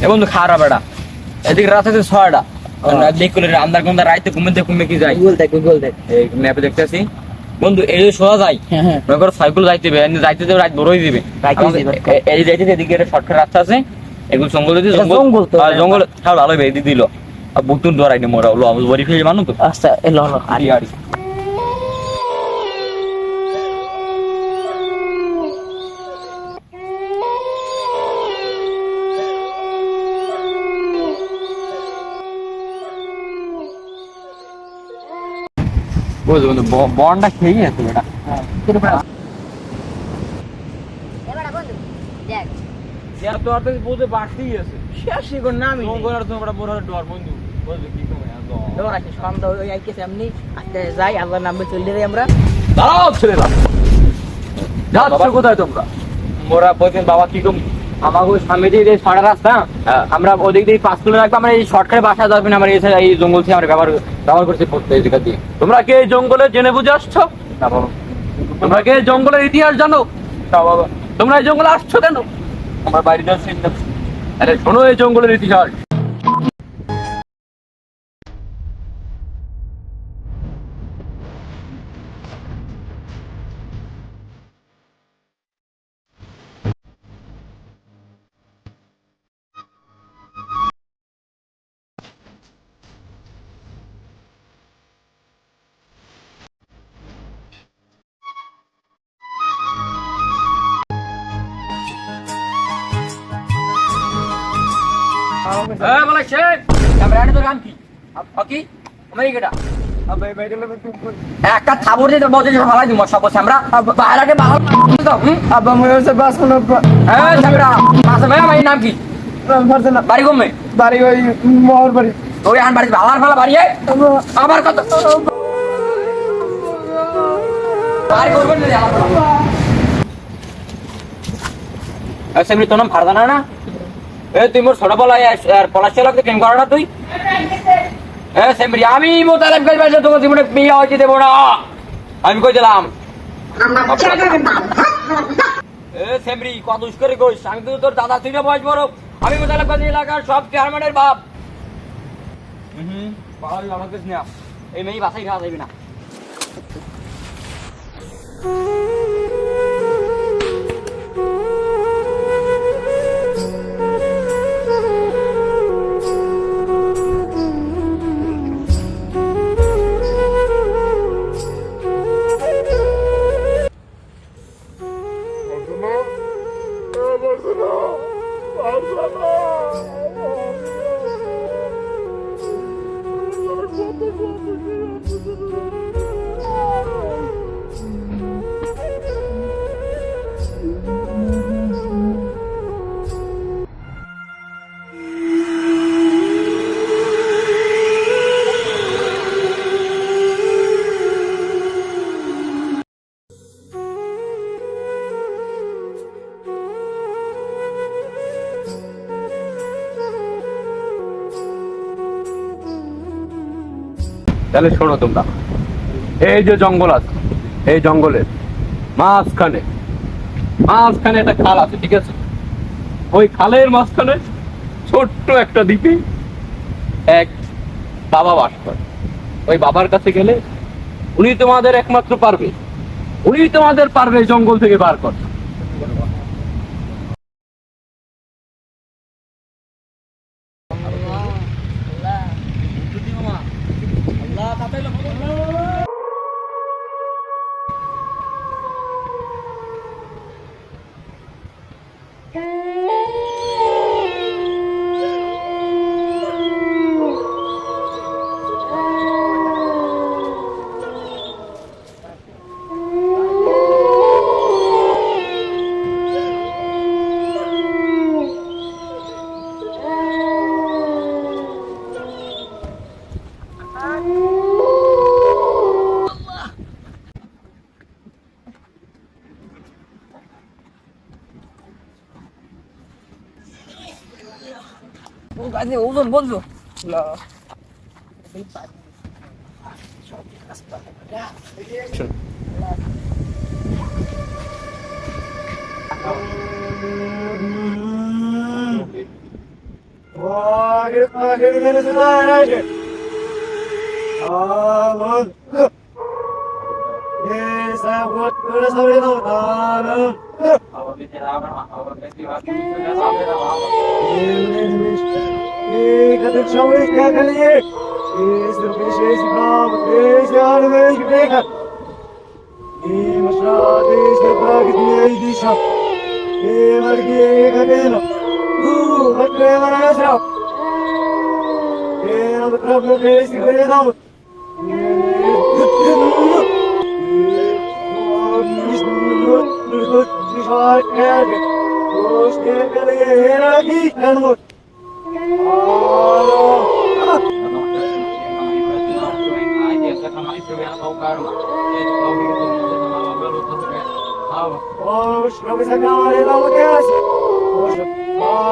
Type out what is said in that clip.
এ বন্ধু খারাপ বেটা, এদিকে রাত আছে 6টা, আন্দার গন্দার রাইতে ঘুমে কি যায় গুগল দেখ এই ম্যাপে দেখতেছি বন্ধু। এই যে সোজা যাই মনে করো সাইকেল যাইতে রাত বড়ই দিবে, এই যাইতে এদিকে একটা শর্টকাট রাস্তা আছে, এগুলো জঙ্গল জঙ্গল ভালো বেঁধে দিল আর বুতুন ধরাইনি মোরা হলো বড়ি ফেলে মানুষ তো। আচ্ছা এলো হলো আড়ি আড়ি বুঝলো বন্ধু, বনটা খেয়ে আছে বেটা। তো আর তো বুঝে বাড়তেই আছে শেষ করে নামি আর তোমার বড় ডর বন্ধু বুঝলো কি করে ডর আছে সন্ধ্যা ওই আইকেছে এমনি আজকে যাই আল্লাহর নামে চলে যাই আমরা। দাঁড়াও ছেলেরা, যাচ্ছ কোথায় তোমরা? মোরা বলছেন বাবা কি কম আমাকে সামনে দিয়ে ছড়া রাস্তা, আমরা ওদিক দিয়ে 5 কিলো রাখবো, আমরা এই শর্টকাটে বাসা যাবেন, আমরা এই জঙ্গল থেকে আমরা ব্যবহার করছি এই জায়গা দিয়ে। তোমরা কি এই জঙ্গলে জেনে বুঝে আসছো? না বাবা। তোমরা কি এই জঙ্গলের ইতিহাস জানো? না বাবা। তোমরা এই জঙ্গলে আসছো কেন? আমার বাড়ি যাচ্ছি। আরে শোনো এই জঙ্গলের ইতিহাস। বলে শেখ ক্যামেরাটা তোর কাম কি কি আমার এই গেটা একটা থাবর দিয়ে তোর বলতে ভালাই দিব সব বসে আমরা বাইরাকে বাহার দাও। আব্বা মই হচ্ছে বাস কোন এই ক্যামেরা মাসে ভাই আমার নাম কি ফারজানা বাড়ি কমে বাড়ি ওই মোহর বাড়ি ওই আন বাড়ি ভালার ফালা বাড়ি আমার কত বাড়ি করবেন না আমার সেমনি তোর নাম ফারজানা না? এ তুই মোর ছোট বলাই আর পলাশ চালককে প্রেম করো না তুই? সেমরি আমি মোতালেব গাছ বাসা তোমার জীবনে বিয়ে হইতে দেবো না, আমি কই দিলাম। সেমরি কত করে কইস, আমি কিন্তু তোর দাদা তুই না বয়স বড়, আমি মোতালেব গাছ এলাকার সব চেয়ারম্যানের বাপ। পাহাড়ি আমাকে না এই মেয়ে বাসায় খাওয়া যাবে না। তাহলে শোনো তোমরা, এই যে জঙ্গল আছে, এই জঙ্গলের মাঝখানে একটা খাল আছে, ঠিক আছে? ওই খালের মাঝখানে ছোট্ট একটা দ্বীপে এক বাবা বাস করে। ওই বাবার কাছে গেলে উনি তোমাদের একমাত্র পারবে, এই জঙ্গল থেকে বার করতে। ওজন বন্ধু Oh,